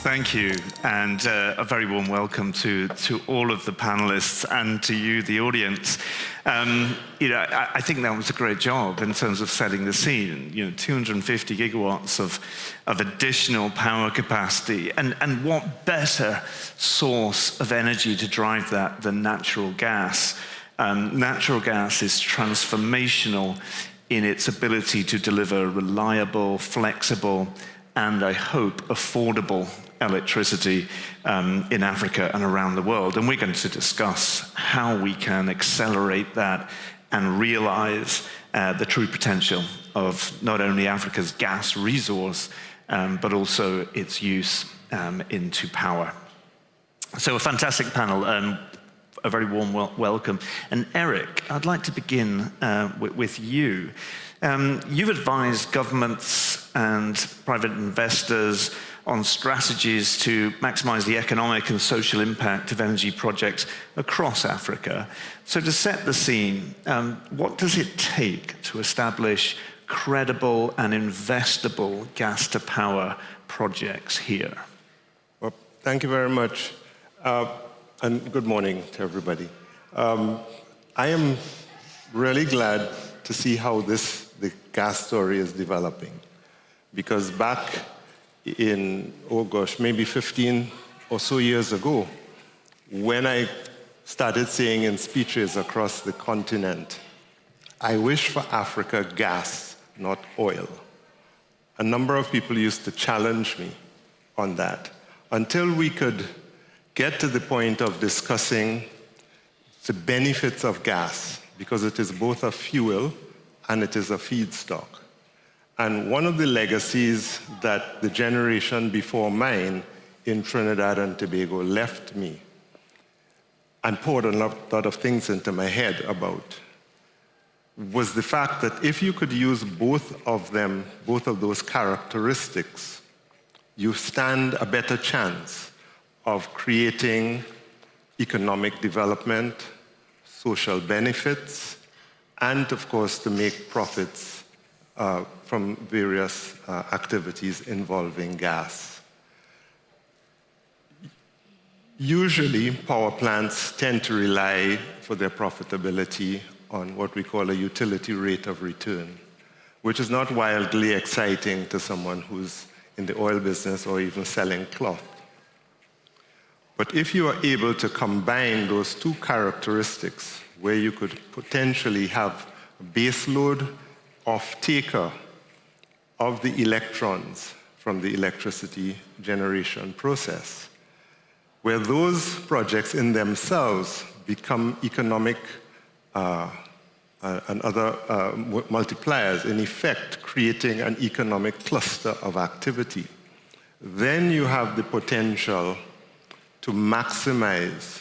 Thank you, and a very warm welcome to all of the panelists and to you, the audience. I think that was a great job in terms of setting the scene. 250 gigawatts of additional power capacity, and what better source of energy to drive that than natural gas? Natural gas is transformational in its ability to deliver reliable, flexible, and I hope affordable electricity in Africa and around the world. And we're going to discuss how we can accelerate that and realize the true potential of not only Africa's gas resource, but also its use into power. So a fantastic panel, a very warm welcome. And Eric, I'd like to begin with you. You've advised governments and private investors on strategies to maximize the economic and social impact of energy projects across Africa. So to set the scene, what does it take to establish credible and investable gas-to-power projects here? Well, thank you very much, and good morning to everybody. I am really glad to see how the gas story is developing, because back in, maybe 15 or so years ago, when I started saying in speeches across the continent, I wish for Africa gas, not oil. A number of people used to challenge me on that, until we could get to the point of discussing the benefits of gas, because it is both a fuel and it is a feedstock. And one of the legacies that the generation before mine in Trinidad and Tobago left me and poured a lot of things into my head about was the fact that if you could use both of those characteristics, you stand a better chance of creating economic development, social benefits, and of course to make profits from various activities involving gas. Usually, power plants tend to rely for their profitability on what we call a utility rate of return, which is not wildly exciting to someone who's in the oil business or even selling cloth. But if you are able to combine those two characteristics, where you could potentially have a baseload off-taker of the electrons from the electricity generation process, where those projects in themselves become economic and other multipliers, in effect creating an economic cluster of activity, then you have the potential to maximize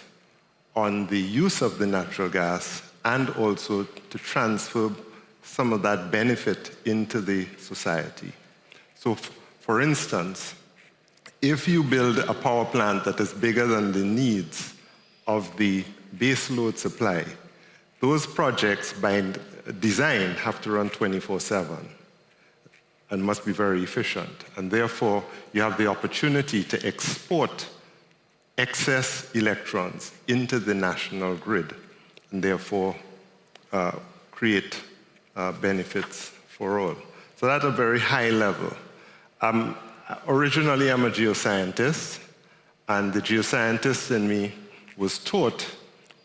on the use of the natural gas and also to transfer some of that benefit into the society. So for instance, if you build a power plant that is bigger than the needs of the baseload supply, those projects by design have to run 24/7 and must be very efficient. And therefore, you have the opportunity to export excess electrons into the national grid and therefore create benefits for all. So that's a very high level. Originally, I'm a geoscientist, and the geoscientist in me was taught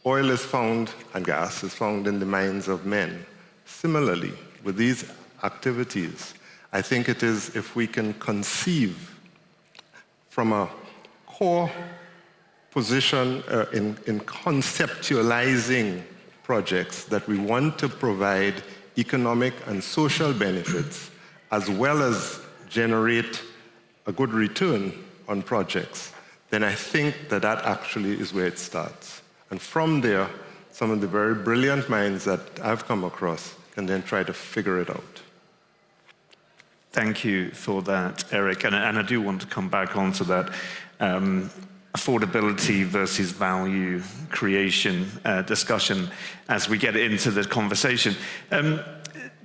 oil is found and gas is found in the minds of men. Similarly, with these activities, I think it is if we can conceive from a core position in conceptualizing projects that we want to provide economic and social benefits, as well as generate a good return on projects, then I think that actually is where it starts. And from there, some of the very brilliant minds that I've come across can then try to figure it out. Thank you for that, Eric. And I do want to come back onto that affordability versus value creation discussion as we get into the conversation.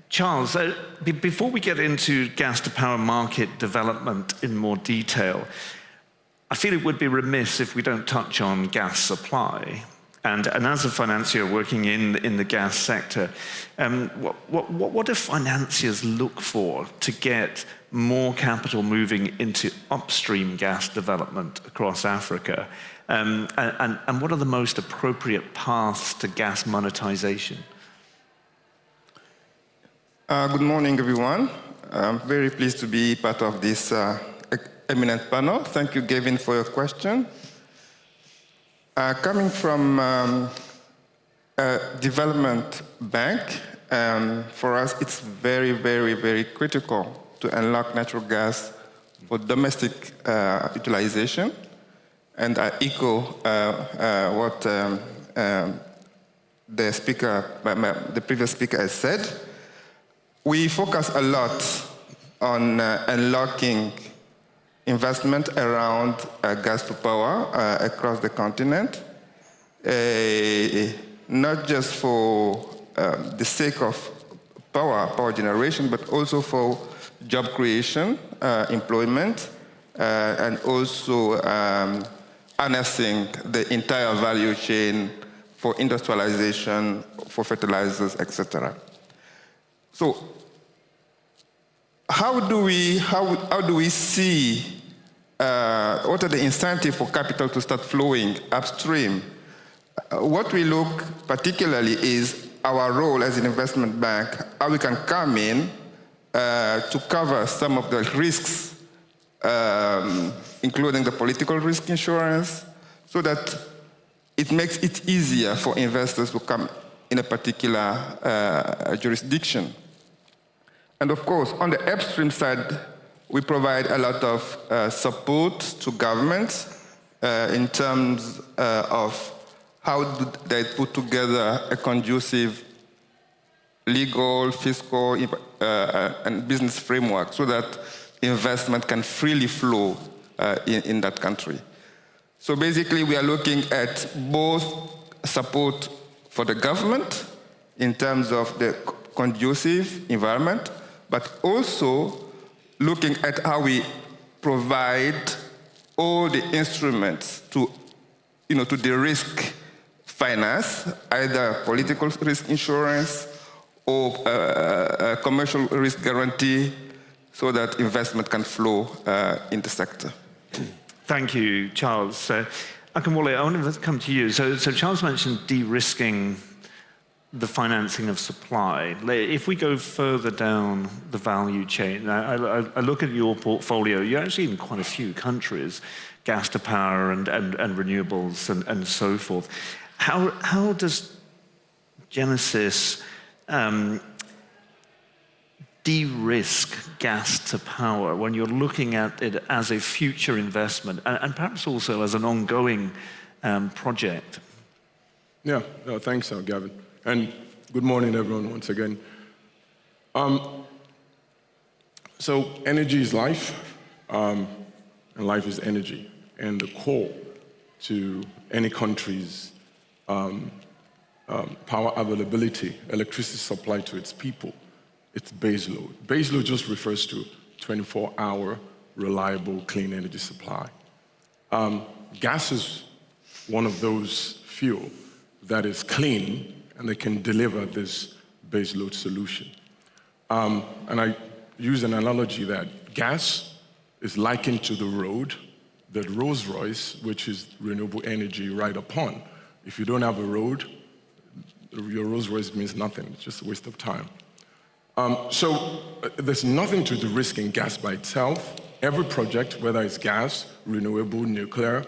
Charles, before we get into gas-to-power market development in more detail, I feel it would be remiss if we don't touch on gas supply. And as a financier working in the gas sector, what do financiers look for to get more capital moving into upstream gas development across Africa? And what are the most appropriate paths to gas monetization? Good morning, everyone. I'm very pleased to be part of this eminent panel. Thank you, Gavin, for your question. Coming from a development bank, for us, it's very, very, very critical to unlock natural gas for domestic utilization. And I echo what the previous speaker has said. We focus a lot on unlocking investment around gas to power across the continent, not just for the sake of power generation, but also for job creation, employment, and also harnessing the entire value chain for industrialization, for fertilizers, etc. So, how do we see what are the incentives for capital to start flowing upstream? What we look particularly is our role as an investment bank, how we can come in to cover some of the risks, including the political risk insurance, so that it makes it easier for investors to come in a particular jurisdiction. And of course, on the upstream side, we provide a lot of support to governments in terms of how do they put together a conducive legal, fiscal, and business framework so that investment can freely flow in that country. So basically, we are looking at both support for the government in terms of the conducive environment, but also looking at how we provide all the instruments to de-risk finance, either political risk insurance or commercial risk guarantee, so that investment can flow in the sector. Thank you, Charles. Akinwole, I want to come to you. So Charles mentioned de-risking the financing of supply. If we go further down the value chain, I look at your portfolio, you're actually in quite a few countries, gas to power and renewables and so forth. How does Genesis de-risk gas to power when you're looking at it as a future investment and perhaps also as an ongoing project? Yeah, no, thanks, Gavin. And good morning, everyone, once again. So energy is life, and life is energy. And the core to any country's power availability, electricity supply to its people, it's baseload. Baseload just refers to 24-hour, reliable, clean energy supply. Gas is one of those fuel that is clean, and they can deliver this baseload solution. And I use an analogy that gas is likened to the road that Rolls Royce, which is renewable energy, ride upon. If you don't have a road, your Rolls Royce means nothing. It's just a waste of time. So there's nothing to the risk in gas by itself. Every project, whether it's gas, renewable, nuclear,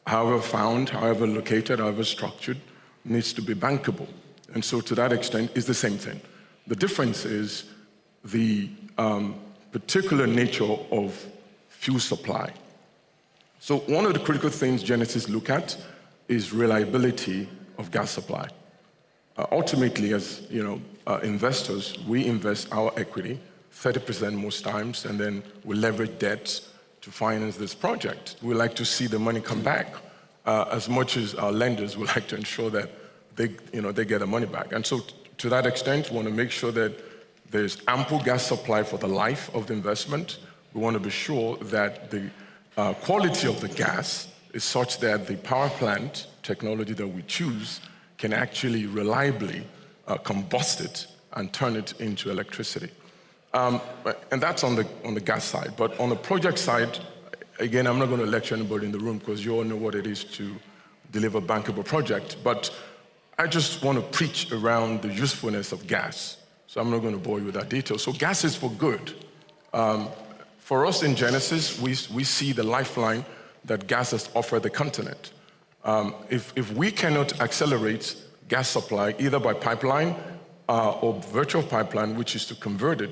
however found, however located, however structured, needs to be bankable. And so to that extent, it's the same thing. The difference is the particular nature of fuel supply. So one of the critical things Genesis look at is reliability of gas supply. Ultimately, as investors, we invest our equity, 30% most times, and then we leverage debts to finance this project. We like to see the money come back. As much as our lenders would like to ensure that they get the money back. And so to that extent, we want to make sure that there's ample gas supply for the life of the investment. We want to be sure that the quality of the gas is such that the power plant technology that we choose can actually reliably combust it and turn it into electricity. And that's on the gas side. But on the project side, again, I'm not going to lecture anybody in the room because you all know what it is to deliver a bankable project. But I just want to preach around the usefulness of gas. So I'm not going to bore you with that detail. So gas is for good. For us in Genesis, we see the lifeline that gas has offered the continent. If we cannot accelerate gas supply, either by pipeline or virtual pipeline, which is to convert it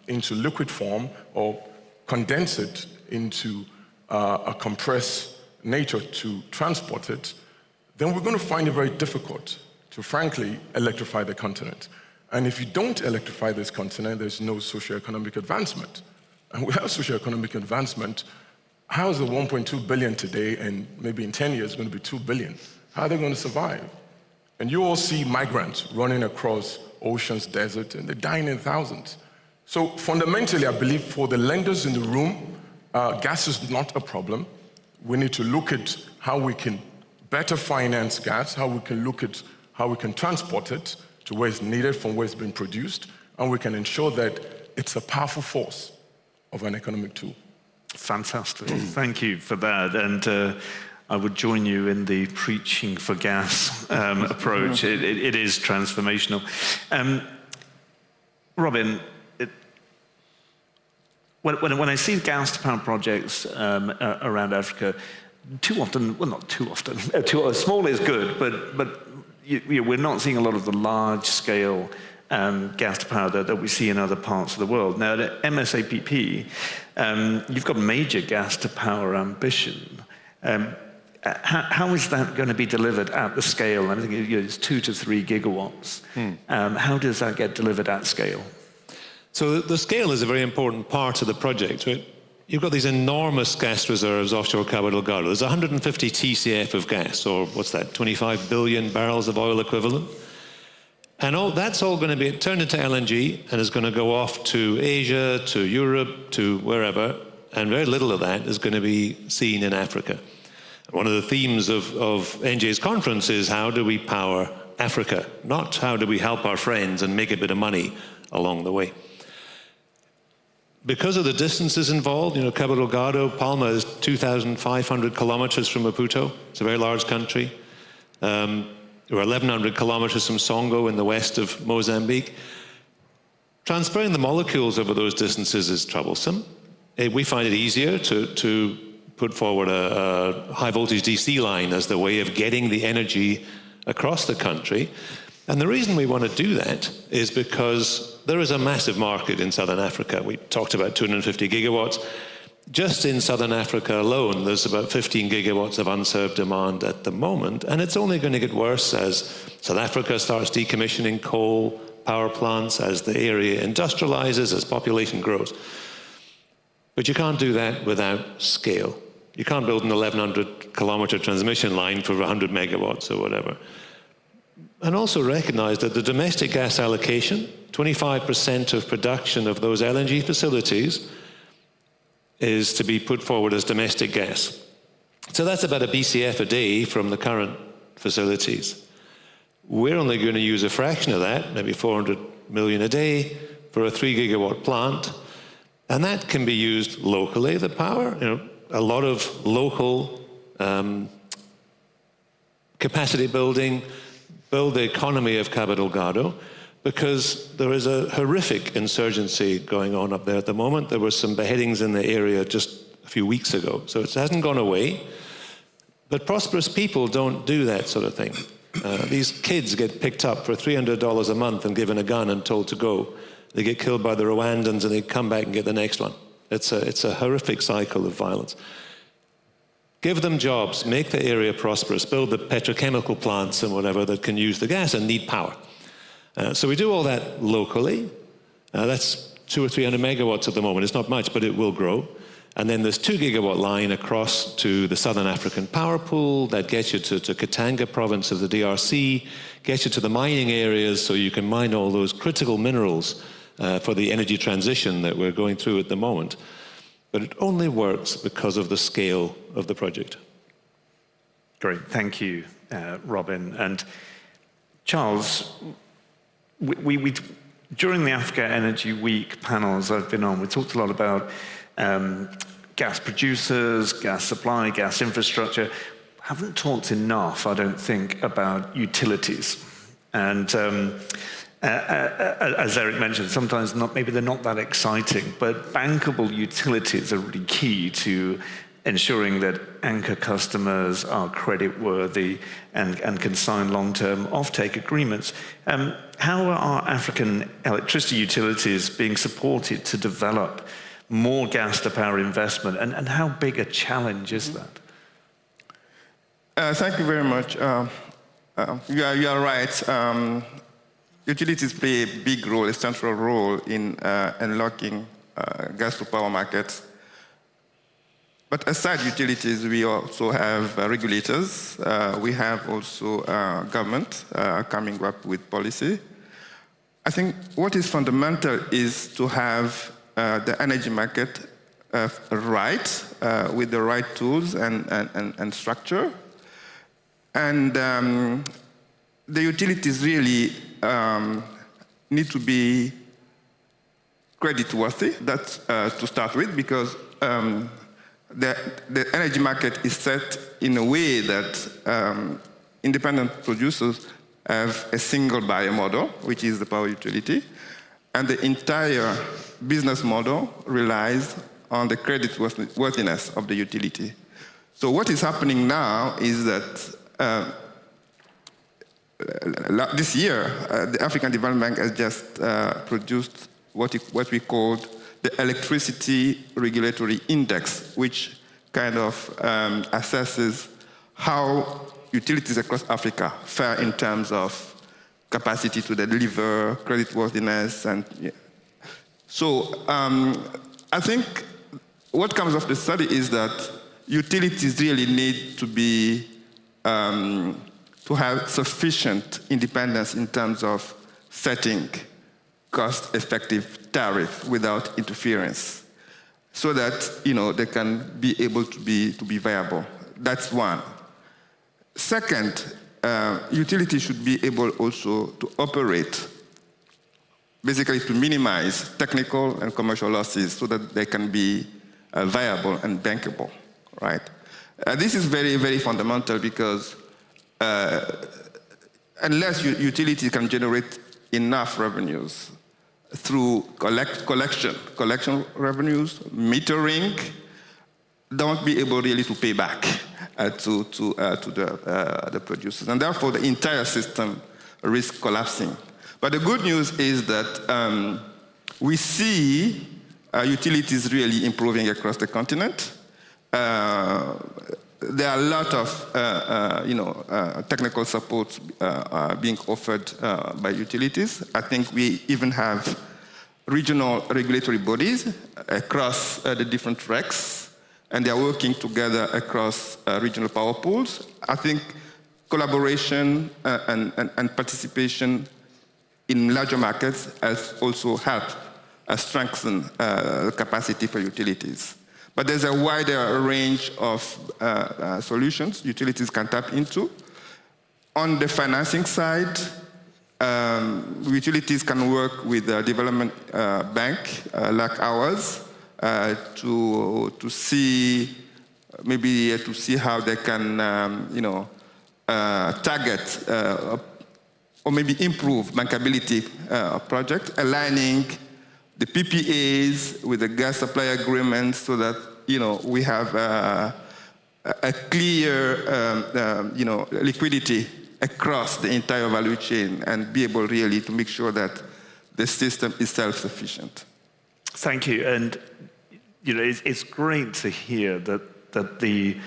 into liquid form or condense it into a compressed nature to transport it, then we're going to find it very difficult to, frankly, electrify the continent. And if you don't electrify this continent, there's no socioeconomic advancement. And without socioeconomic advancement, how is the 1.2 billion today, and maybe in 10 years, going to be 2 billion? How are they going to survive? And you all see migrants running across oceans, desert, and they're dying in thousands. So fundamentally, I believe for the lenders in the room, gas is not a problem. We need to look at how we can better finance gas, how we can look at how we can transport it to where it's needed from where it's been produced, and we can ensure that it's a powerful force of an economic tool. Fantastic. Thank you for that. And I would join you in the preaching for gas approach. It is transformational. Robin, when I see gas-to-power projects around Africa, too often, well, not too often, small is good, but we're not seeing a lot of the large-scale gas-to-power that we see in other parts of the world. Now, at MSAPP, you've got major gas-to-power ambition. How is that going to be delivered at the scale? I think it's 2 to 3 gigawatts. How does that get delivered at scale? So the scale is a very important part of the project. Right? You've got these enormous gas reserves offshore Cabo Delgado. There's 150 TCF of gas, or what's that, 25 billion barrels of oil equivalent. And that's all going to be turned into LNG and is going to go off to Asia, to Europe, to wherever, and very little of that is going to be seen in Africa. One of the themes of NJ's conference is how do we power Africa, not how do we help our friends and make a bit of money along the way. Because of the distances involved, Cabo Delgado, Palma is 2,500 kilometers from Maputo. It's a very large country. We're 1,100 kilometers from Songo in the west of Mozambique. Transferring the molecules over those distances is troublesome. We find it easier to put forward a high voltage DC line as the way of getting the energy across the country. And the reason we want to do that is because there is a massive market in Southern Africa. We talked about 250 gigawatts. Just in Southern Africa alone, there's about 15 gigawatts of unserved demand at the moment, and it's only going to get worse as South Africa starts decommissioning coal power plants, as the area industrializes, as population grows. But you can't do that without scale. You can't build an 1,100 kilometer transmission line for 100 megawatts or whatever. And also recognize that the domestic gas allocation, 25% of production of those LNG facilities is to be put forward as domestic gas. So that's about a BCF a day from the current facilities. We're only going to use a fraction of that, maybe 400 million a day for a 3 gigawatt plant. And that can be used locally, the power, a lot of local capacity building, build the economy of Cabo Delgado, because there is a horrific insurgency going on up there at the moment. There were some beheadings in the area just a few weeks ago, so it hasn't gone away. But prosperous people don't do that sort of thing. These kids get picked up for $300 a month and given a gun and told to go. They get killed by the Rwandans and they come back and get the next one. It's a horrific cycle of violence. Give them jobs, make the area prosperous, build the petrochemical plants and whatever that can use the gas and need power. So we do all that locally. That's 200 or 300 megawatts at the moment. It's not much, but it will grow. And then this 2 gigawatt line across to the Southern African power pool that gets you to Katanga province of the DRC, gets you to the mining areas so you can mine all those critical minerals for the energy transition that we're going through at the moment. but it only works because of the scale of the project. Great, thank you, Robin. And Charles, we during the Africa Energy Week panels I've been on, we talked a lot about gas producers, gas supply, gas infrastructure. Haven't talked enough, I don't think, about utilities. And as Eric mentioned, sometimes maybe they're not that exciting, but bankable utilities are really key to ensuring that anchor customers are creditworthy and can sign long-term offtake agreements. How are African electricity utilities being supported to develop more gas-to-power investment, and how big a challenge is that? Thank you very much. You are right. Utilities play a big role, a central role in unlocking gas-to-power markets. But aside utilities, we also have regulators. We have also government coming up with policy. I think what is fundamental is to have the energy market right, with the right tools and structure. And the utilities really need to be creditworthy, that's to start with, because the energy market is set in a way that independent producers have a single buyer model, which is the power utility, and the entire business model relies on the creditworthiness of the utility. So what is happening now is that this year, the African Development Bank has just produced what we called the Electricity Regulatory Index, which kind of assesses how utilities across Africa fare in terms of capacity to deliver, creditworthiness, and yeah. So I think what comes of the study is that utilities really need to be to have sufficient independence in terms of setting cost-effective tariff without interference, so that they can be able to be viable. That's one. Second, utilities should be able also to operate, basically to minimize technical and commercial losses, so that they can be viable and bankable, right? This is very, very fundamental because unless utilities can generate enough revenues through collection revenues, metering, they won't be able really to pay back to the producers. And therefore, the entire system risks collapsing. But the good news is that we see utilities really improving across the continent. There are a lot of technical support being offered by utilities. I think we even have regional regulatory bodies across the different recs, and they are working together across regional power pools. I think collaboration and participation in larger markets has also helped strengthen capacity for utilities. But there's a wider range of solutions utilities can tap into. On the financing side, utilities can work with a development bank like ours to see how they can target or maybe improve bankability project, aligning the PPAs with the gas supply agreements, so that we have a clear liquidity across the entire value chain, and be able really to make sure that the system is self-sufficient. Thank you, and it's great to hear that the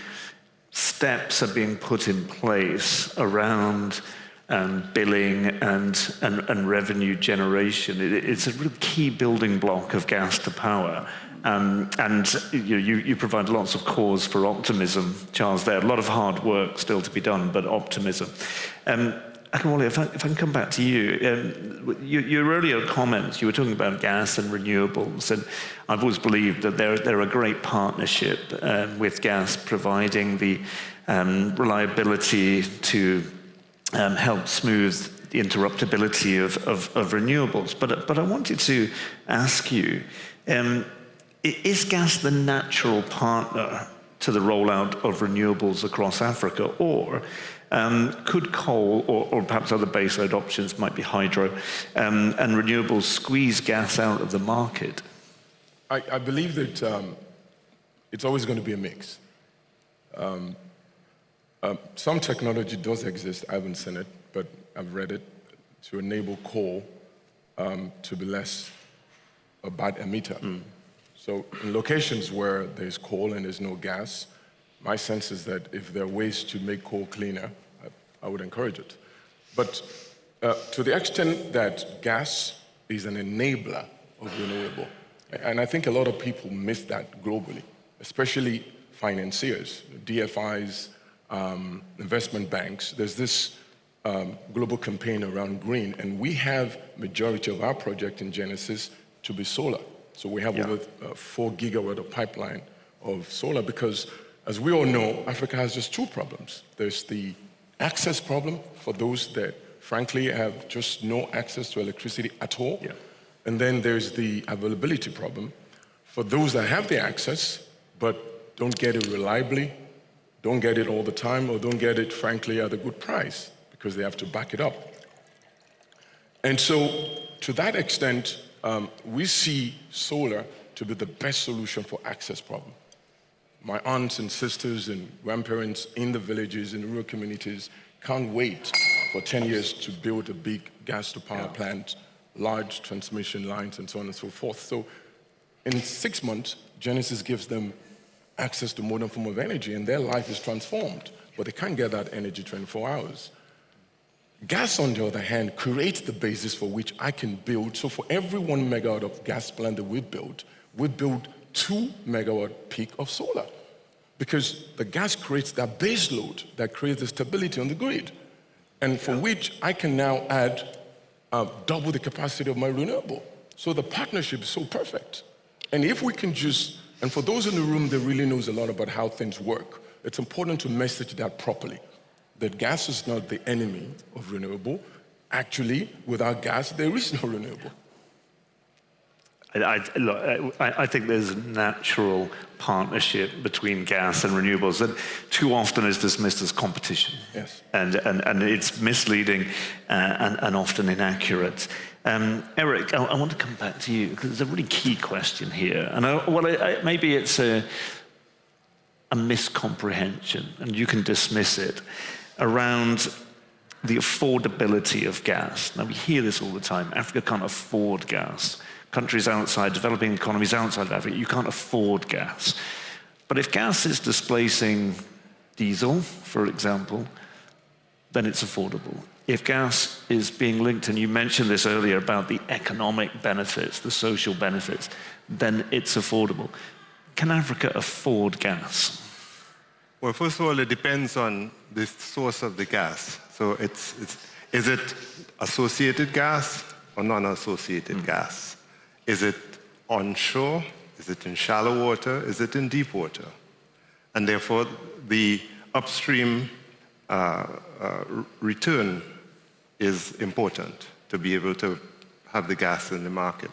steps are being put in place around billing and revenue generation. It's a real key building block of gas to power. And you provide lots of cause for optimism, Charles, there. A lot of hard work still to be done, but optimism. Akinwole, if I can come back to you, your earlier comments, you were talking about gas and renewables, and I've always believed that they're a great partnership with gas, providing the reliability to help smooth the interruptibility of renewables. But I wanted to ask you, is gas the natural partner to the rollout of renewables across Africa, or could coal or perhaps other baseload options, might be hydro, and renewables squeeze gas out of the market? I believe that it's always going to be a mix. Some technology does exist, I haven't seen it, but I've read it, to enable coal to be less a bad emitter. So in locations where there's coal and there's no gas, my sense is that if there are ways to make coal cleaner, I would encourage it. But to the extent that gas is an enabler of renewable, and I think a lot of people miss that globally, especially financiers, DFIs, investment banks. There's this global campaign around green, and we have majority of our project in Genesis to be solar. So we have over 4 gigawatt of pipeline of solar because, as we all know, Africa has just two problems. There's the access problem for those that, frankly, have just no access to electricity at all. Yeah. And then there's the availability problem for those that have the access but don't get it reliably, don't get it all the time, or don't get it, frankly, at a good price because they have to back it up. And so, to that extent, we see solar to be the best solution for access problem. My aunts and sisters and grandparents in the villages, in the rural communities, can't wait for 10 years to build a big gas-to-power plant, large transmission lines, and so on and so forth. So in 6 months, Genesis gives them access to modern form of energy, and their life is transformed, but they can't get that energy 24 hours. Gas, on the other hand, creates the basis for which I can build. So for every 1 megawatt of gas plant that we build 2 megawatt peak of solar. Because the gas creates that base load that creates the stability on the grid. And for which I can now add double the capacity of my renewable. So the partnership is so perfect. And if we can just, and for those in the room that really knows a lot about how things work, it's important to message that properly. That gas is not the enemy of renewable. Actually, without gas, there is no renewable. I think there's a natural partnership between gas and renewables that too often is dismissed as competition. Yes. And it's misleading and often inaccurate. Eric, I want to come back to you because there's a really key question here. And maybe it's a miscomprehension, and you can dismiss it, around the affordability of gas. Now, we hear this all the time. Africa can't afford gas. Countries outside, developing economies outside of Africa, you can't afford gas. But if gas is displacing diesel, for example, then it's affordable. If gas is being linked, and you mentioned this earlier about the economic benefits, the social benefits, then it's affordable. Can Africa afford gas? Well, first of all, it depends on the source of the gas. So is it associated gas or non-associated gas? Is it onshore? Is it in shallow water? Is it in deep water? And therefore, the upstream return is important to be able to have the gas in the market.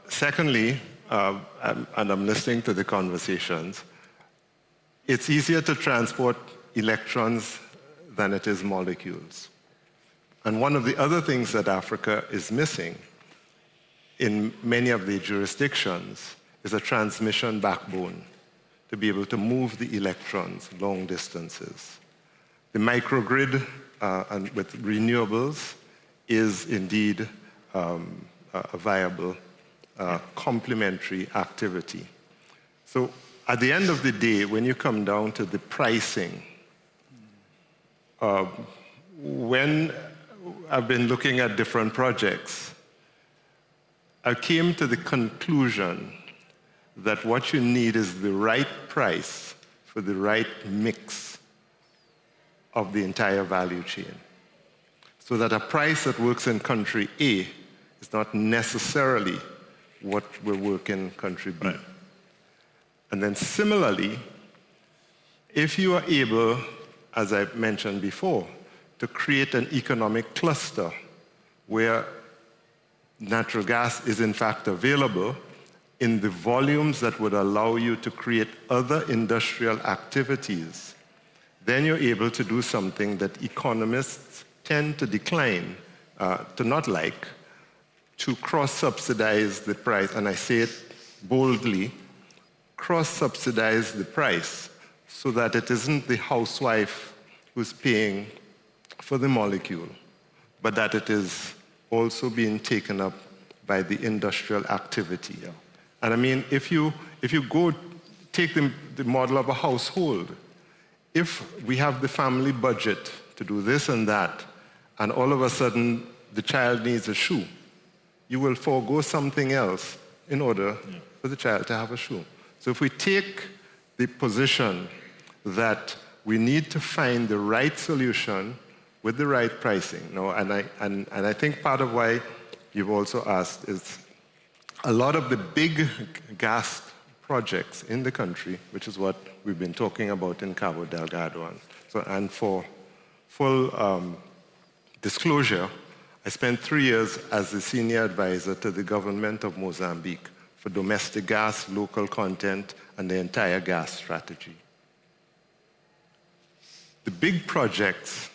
Secondly, and I'm listening to the conversations, it's easier to transport electrons than it is molecules. And one of the other things that Africa is missing in many of the jurisdictions is a transmission backbone to be able to move the electrons long distances. The microgrid and with renewables is indeed a viable complementary activity. So at the end of the day, when you come down to the pricing, when I've been looking at different projects, I came to the conclusion that what you need is the right price for the right mix of the entire value chain. so that a price that works in country A is not necessarily what will work in country B. Right. And then similarly, if you are able, as I mentioned before, to create an economic cluster where natural gas is in fact available in the volumes that would allow you to create other industrial activities, then you're able to do something that economists tend to decline, to not like, to cross-subsidize the price, and I say it boldly, cross-subsidize the price so that it isn't the housewife who's paying for the molecule, but that it is also being taken up by the industrial activity. Yeah. And I mean, if you go take the model of a household, if we have the family budget to do this and that, and all of a sudden the child needs a shoe, you will forego something else in order for the child to have a shoe. So if we take the position that we need to find the right solution with the right pricing. No, and I think part of why you've also asked is a lot of the big gas projects in the country, which is what we've been talking about in Cabo Delgado. And for full disclosure, I spent 3 years as the senior advisor to the government of Mozambique for domestic gas, local content, and the entire gas strategy. The big projects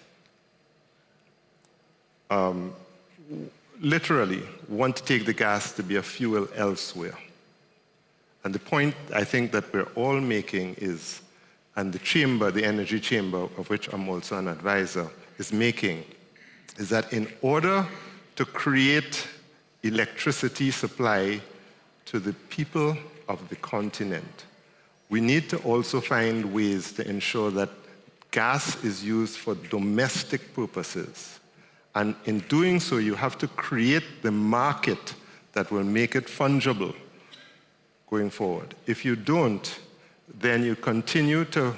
literally want to take the gas to be a fuel elsewhere. And the point I think that we're all making is, and the chamber, the energy chamber, of which I'm also an advisor, is making, is that in order to create electricity supply to the people of the continent, we need to also find ways to ensure that gas is used for domestic purposes. And in doing so, you have to create the market that will make it fungible going forward. If you don't, then you continue to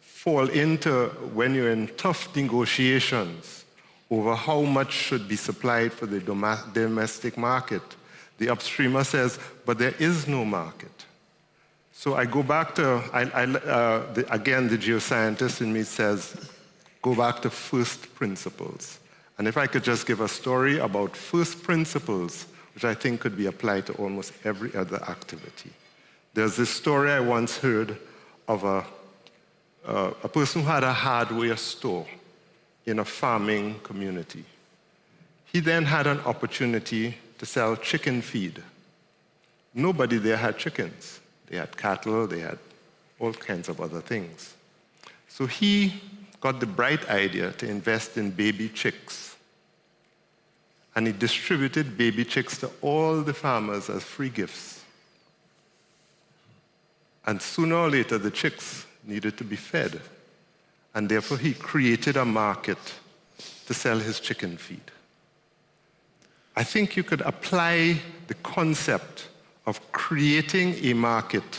fall into, when you're in tough negotiations over how much should be supplied for the domestic market, the upstreamer says, but there is no market. So I go back to, again, the geoscientist in me says, go back to first principles. And if I could just give a story about first principles, which I think could be applied to almost every other activity. There's this story I once heard of a person who had a hardware store in a farming community. He then had an opportunity to sell chicken feed. Nobody there had chickens. They had cattle, they had all kinds of other things. So he got the bright idea to invest in baby chicks. And he distributed baby chicks to all the farmers as free gifts. And sooner or later, the chicks needed to be fed. And therefore, he created a market to sell his chicken feed. I think you could apply the concept of creating a market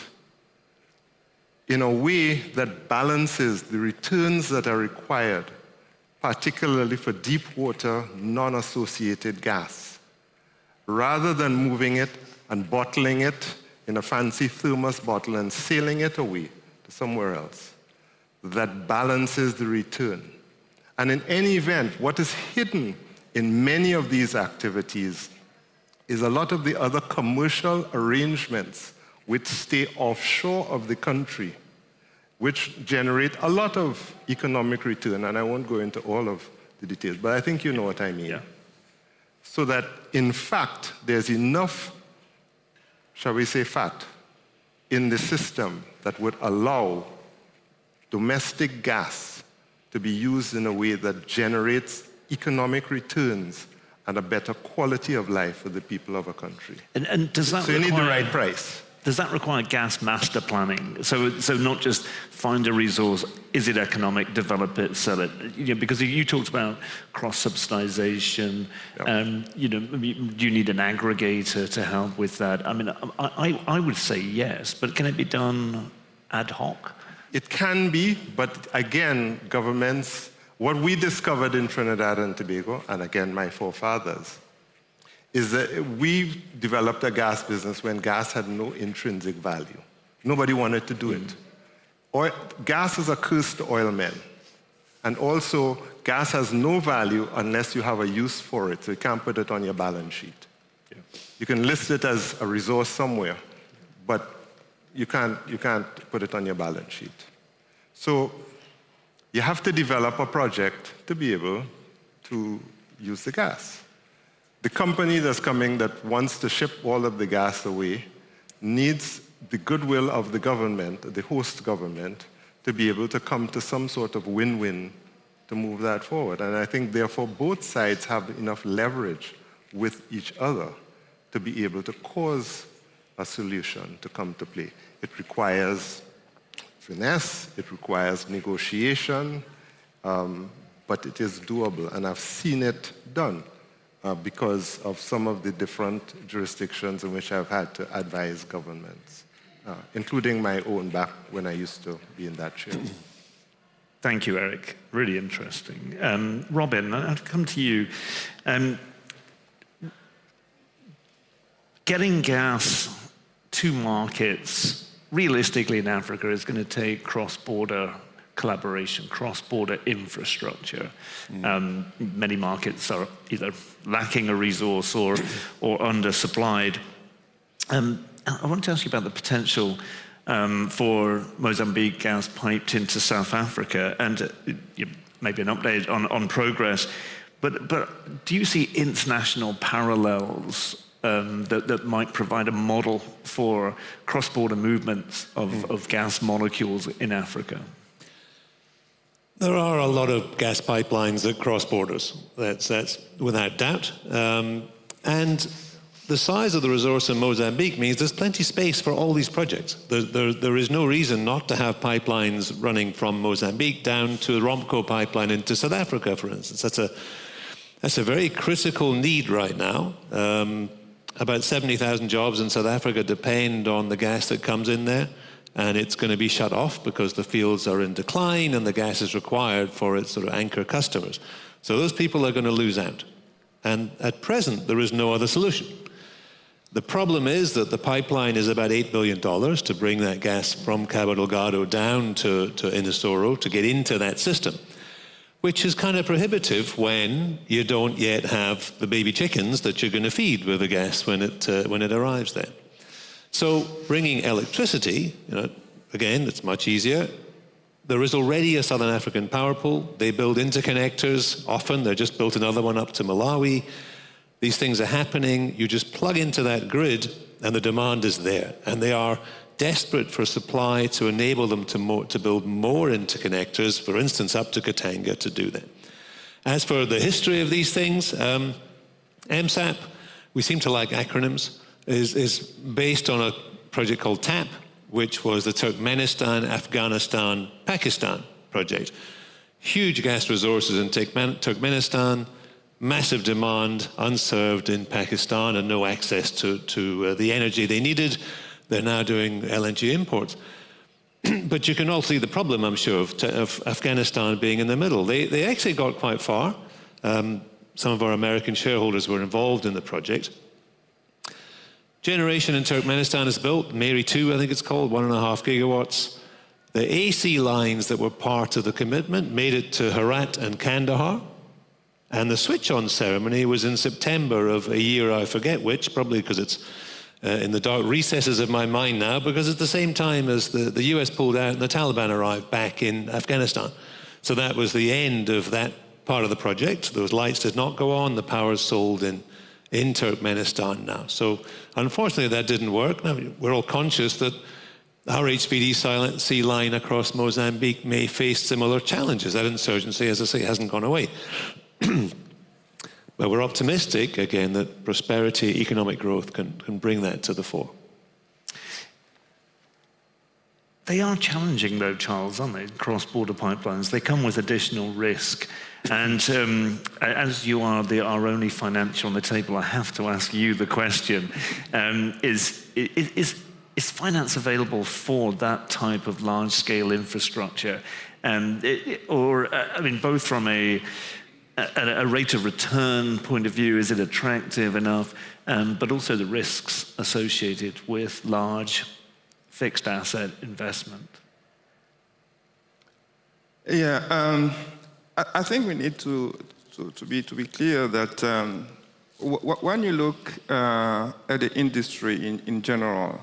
in a way that balances the returns that are required, particularly for deep water, non-associated gas, rather than moving it and bottling it in a fancy thermos bottle and sailing it away to somewhere else. That balances the return. And in any event, what is hidden in many of these activities is a lot of the other commercial arrangements which stay offshore of the country, which generate a lot of economic return, and I won't go into all of the details, but I think you know what I mean. Yeah. So that, in fact, there's enough, shall we say, fat in the system that would allow domestic gas to be used in a way that generates economic returns and a better quality of life for the people of a country. And does that so you need the right price. Does that require gas master planning? So not just find a resource, is it economic, develop it, sell it? You know, because you talked about cross-subsidization, you know, do you need an aggregator to help with that? I mean, I would say yes, but can it be done ad hoc? It can be, but again, governments What we discovered in Trinidad and Tobago, and again, my forefathers, is that we developed a gas business when gas had no intrinsic value. Nobody wanted to do it. Gas is a curse to oil men. And also, gas has no value unless you have a use for it, so you can't put it on your balance sheet. Yeah. You can list it as a resource somewhere, but you can't put it on your balance sheet. So you have to develop a project to be able to use the gas. The company that's coming that wants to ship all of the gas away needs the goodwill of the government, the host government, to be able to come to some sort of win-win to move that forward. And I think, therefore, both sides have enough leverage with each other to be able to cause a solution to come to play. It requires finesse, it requires negotiation, but it is doable. And I've seen it done because of some of the different jurisdictions in which I've had to advise governments, including my own back when I used to be in that chair. Thank you, Eric. Really interesting. Robin, I'd come to you. Getting gas to markets, realistically in Africa, is going to take cross-border collaboration, cross-border infrastructure. Many markets are either lacking a resource or undersupplied. I want to ask you about the potential for Mozambique gas piped into South Africa, and maybe an update on progress. But do you see international parallels that might provide a model for cross-border movements of gas molecules in Africa? There are a lot of gas pipelines that cross borders. That's without doubt. And the size of the resource in Mozambique means there's plenty of space for all these projects. There is no reason not to have pipelines running from Mozambique down to the Romco pipeline into South Africa, for instance. That's a very critical need right now. About 70,000 jobs in South Africa depend on the gas that comes in there, and it's going to be shut off because the fields are in decline and the gas is required for its sort of anchor customers. So those people are going to lose out. And at present, there is no other solution. The problem is that the pipeline is about $8 billion to bring that gas from Cabo Delgado down to Rhinoceros to get into that system, which is kind of prohibitive when you don't yet have the baby chickens that you're going to feed with the gas when it arrives there. So bringing electricity, again, it's much easier. There is already a Southern African power pool. They build interconnectors. Often they're just built another one up to Malawi. These things are happening. You just plug into that grid and the demand is there. And they are desperate for supply to enable them to build more interconnectors, for instance, up to Katanga to do that. As for the history of these things, MSAP, we seem to like acronyms, is based on a project called TAP, which was the Turkmenistan, Afghanistan, Pakistan project. Huge gas resources in Turkmenistan, massive demand, unserved in Pakistan, and no access to the energy they needed. They're now doing LNG imports. But you can all see the problem, I'm sure, of Afghanistan being in the middle. They actually got quite far. Some of our American shareholders were involved in the project. Generation in Turkmenistan is built, Mary 2, I think it's called, 1.5 gigawatts. The AC lines that were part of the commitment made it to Herat and Kandahar. And the switch-on ceremony was in September of a year, I forget which, probably because it's in the dark recesses of my mind now, because it's the same time as the US pulled out and the Taliban arrived back in Afghanistan. So that was the end of that part of the project. Those lights did not go on. The power is sold in Turkmenistan now. So unfortunately that didn't work. Now, we're all conscious that our HVDC line across Mozambique may face similar challenges. That insurgency, as I say, hasn't gone away. But we're optimistic, again, that prosperity, economic growth can bring that to the fore. They are challenging, though, Charles, aren't they? Cross-border pipelines. They come with additional risk. And as you are our only financial on the table, I have to ask you the question. Is is finance available for that type of large-scale infrastructure? Both from a rate of return point of view, is it attractive enough? But also the risks associated with large fixed asset investment. Yeah, I think we need to be clear that when you look at the industry in general,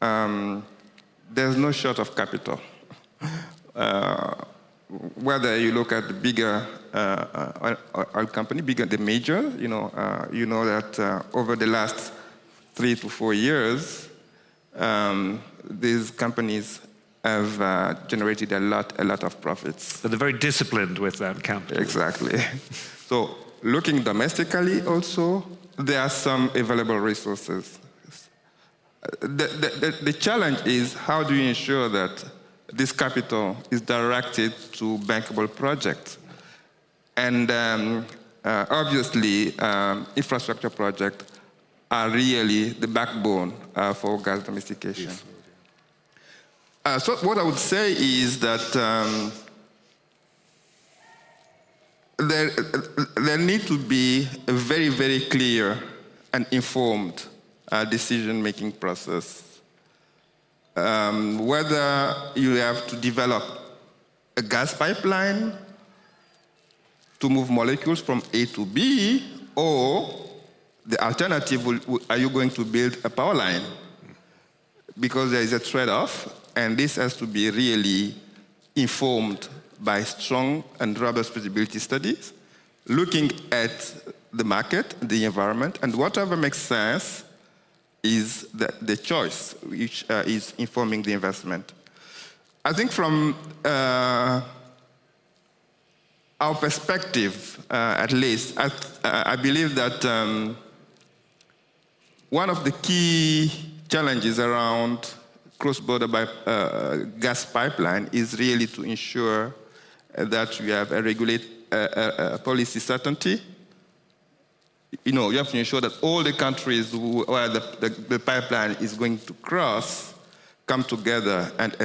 there's no short of capital. Whether you look at the bigger oil company, the major, you know that over the last 3 to 4 years, these companies have generated a lot of profits. So they're very disciplined with that capital. Exactly. So looking domestically also, there are some available resources. The challenge is, how do you ensure that this capital is directed to bankable projects? And obviously, infrastructure projects are really the backbone for gas domestication. Yes. So what I would say is that there need to be a very, very clear and informed decision-making process. Whether you have to develop a gas pipeline to move molecules from A to B, or the alternative, are you going to build a power line? Because there is a trade-off, and this has to be really informed by strong and robust feasibility studies, looking at the market, the environment, and whatever makes sense is the choice which is informing the investment. I think from our perspective, at least, I believe that one of the key challenges around cross-border gas pipeline is really to ensure that you have a policy certainty. You know, you have to ensure that all the countries where the pipeline is going to cross come together and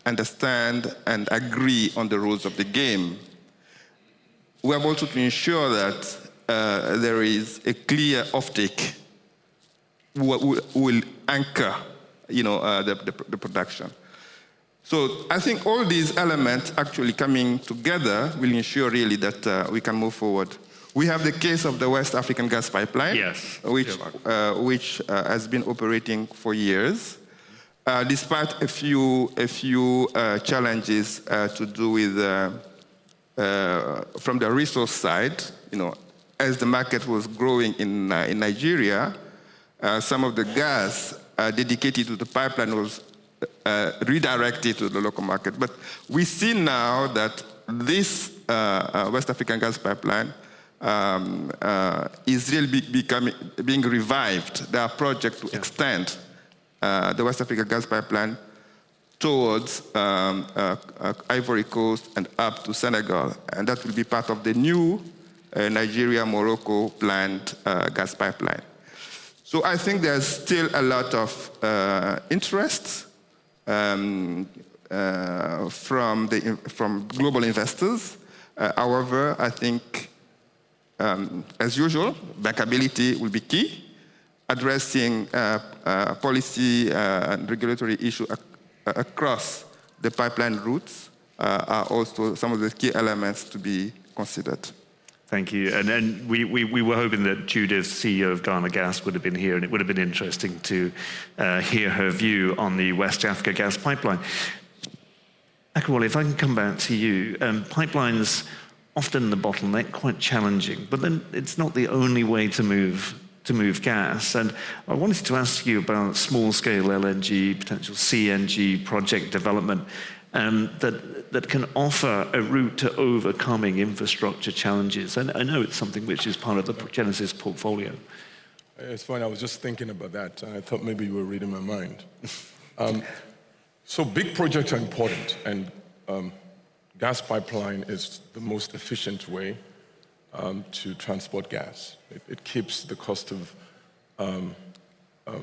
understand and agree on the rules of the game. We have also to ensure that there is a clear offtake who will anchor, the production. So I think all these elements actually coming together will ensure really that we can move forward. We have the case of the West African gas pipeline, yes, which has been operating for years, despite a few challenges to do with from the resource side. You know, as the market was growing in Nigeria, some of the gas dedicated to the pipeline was redirected to the local market. But we see now that this West African gas pipeline is really being revived. There are projects to extend the West African gas pipeline towards Ivory Coast and up to Senegal. And that will be part of the new Nigeria-Morocco planned gas pipeline. So I think there's still a lot of interest from global investors. However, I think, as usual, bankability will be key. Addressing policy and regulatory issues across the pipeline routes are also some of the key elements to be considered. Thank you. And we were hoping that Judith, CEO of Ghana Gas, would have been here, and it would have been interesting to hear her view on the West Africa gas pipeline. Akinwole, if I can come back to you, pipelines often the bottleneck, quite challenging, but then it's not the only way to move gas. And I wanted to ask you about small-scale LNG, potential CNG project development that can offer a route to overcoming infrastructure challenges. And I know it's something which is part of the Genesis portfolio. It's funny, I was just thinking about that, and I thought maybe you were reading my mind. So big projects are important, and gas pipeline is the most efficient way to transport gas. It keeps the cost of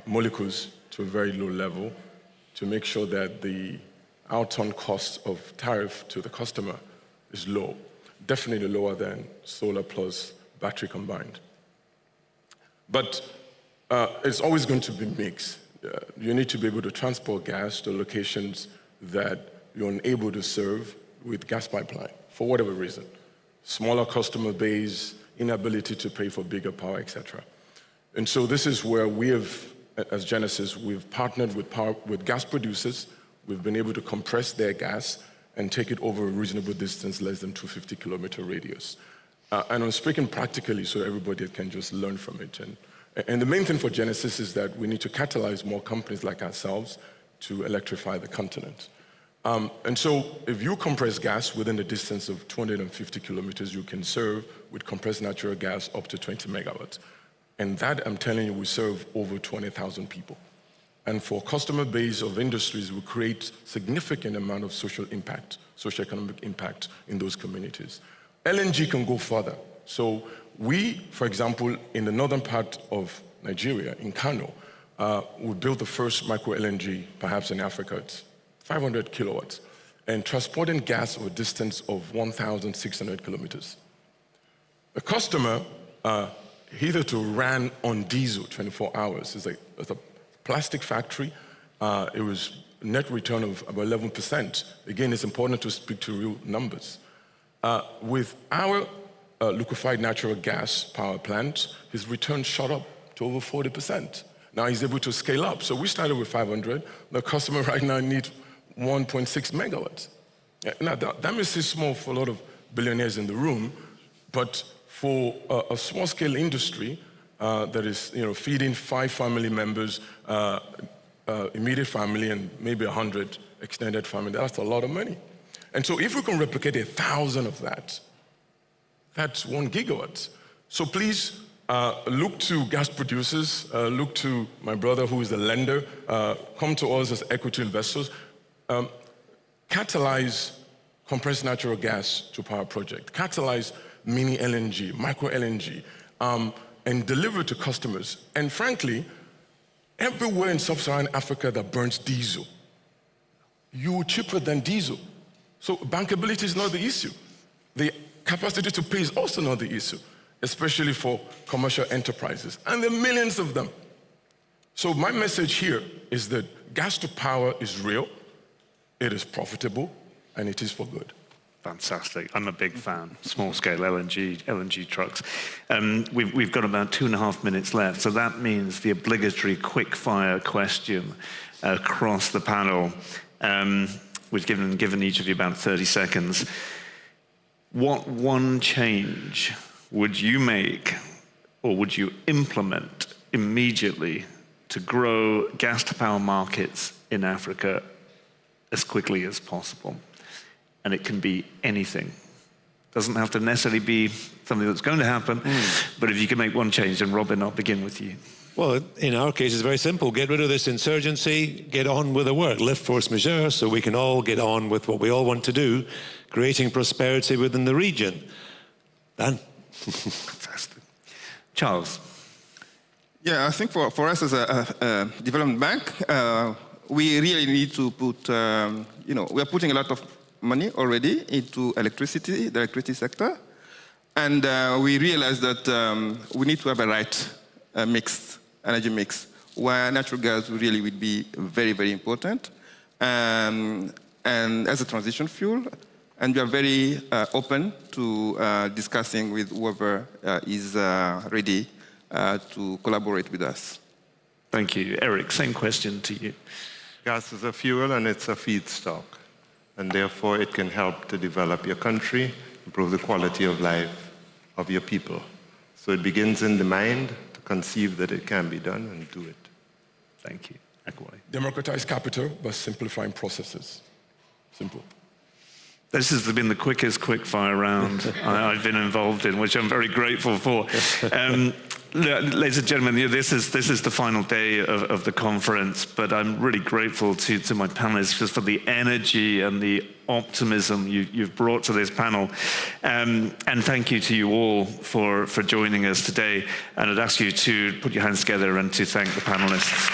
molecules to a very low level to make sure that the out-on cost of tariff to the customer is low, definitely lower than solar plus battery combined. But it's always going to be mixed. You need to be able to transport gas to locations that you're unable to serve with gas pipeline, for whatever reason. Smaller customer base, inability to pay for bigger power, etc. And so this is where we have, as Genesis, we've partnered with gas producers. We've been able to compress their gas and take it over a reasonable distance, less than 250-kilometer radius. And I'm speaking practically so everybody can just learn from it. And the main thing for Genesis is that we need to catalyze more companies like ourselves to electrify the continent. And so if you compress gas within the distance of 250 kilometers, you can serve with compressed natural gas up to 20 megawatts. And that, I'm telling you, we serve over 20,000 people. And for customer base of industries, we create significant amount of social impact, socioeconomic impact in those communities. LNG can go further. So we, for example, in the northern part of Nigeria, in Kano, we built the first micro LNG, perhaps in Africa. It's 500 kilowatts, and transporting gas over a distance of 1,600 kilometers. A customer hitherto ran on diesel 24 hours. It's a plastic factory. It was a net return of about 11%. Again, it's important to speak to real numbers. With our liquefied natural gas power plant, his return shot up to over 40%. Now he's able to scale up. So we started with 500. The customer right now needs 1.6 megawatts. Now that may seem small for a lot of billionaires in the room, but for a small-scale industry that is, feeding 5 family members, immediate family, and maybe 100 extended family, that's a lot of money. And so if we can replicate 1,000 of that, that's 1 gigawatt. So please look to gas producers, look to my brother who is the lender, come to us as equity investors, catalyze compressed natural gas to power project, catalyze mini LNG, micro LNG, and deliver to customers. And frankly, everywhere in sub-Saharan Africa that burns diesel, you're cheaper than diesel. So bankability is not the issue. The capacity to pay is also not the issue, especially for commercial enterprises. And there are millions of them. So my message here is that gas to power is real, it is profitable, and it is for good. Fantastic. I'm a big fan. Small-scale LNG trucks. We've got about 2.5 minutes left, so that means the obligatory quick-fire question across the panel. We've given each of you about 30 seconds. What one change would you make or would you implement immediately to grow gas-to-power markets in Africa as quickly as possible? And it can be anything. Doesn't have to necessarily be something that's going to happen, but if you can make one change, then Robin, I'll begin with you. Well, in our case, it's very simple. Get rid of this insurgency, get on with the work, lift force majeure, so we can all get on with what we all want to do, creating prosperity within the region. Done. Fantastic. Charles. Yeah, I think for us as a development bank, we really need to put, we are putting a lot of money already into the electricity sector. And we realize that we need to have a right energy mix, where natural gas really would be very, very important, and as a transition fuel. And we are very open to discussing with whoever is ready to collaborate with us. Thank you. Eric, same question to you. Gas is a fuel and it's a feedstock. And therefore it can help to develop your country, improve the quality of life of your people. So it begins in the mind to conceive that it can be done and do it. Thank you. Akinwole. Democratize capital by simplifying processes. Simple. This has been the quickest quick-fire round I've been involved in, which I'm very grateful for. Ladies and gentlemen, this is the final day of the conference, but I'm really grateful to my panelists just for the energy and the optimism you've brought to this panel. And thank you to you all for joining us today. And I'd ask you to put your hands together and to thank the panelists.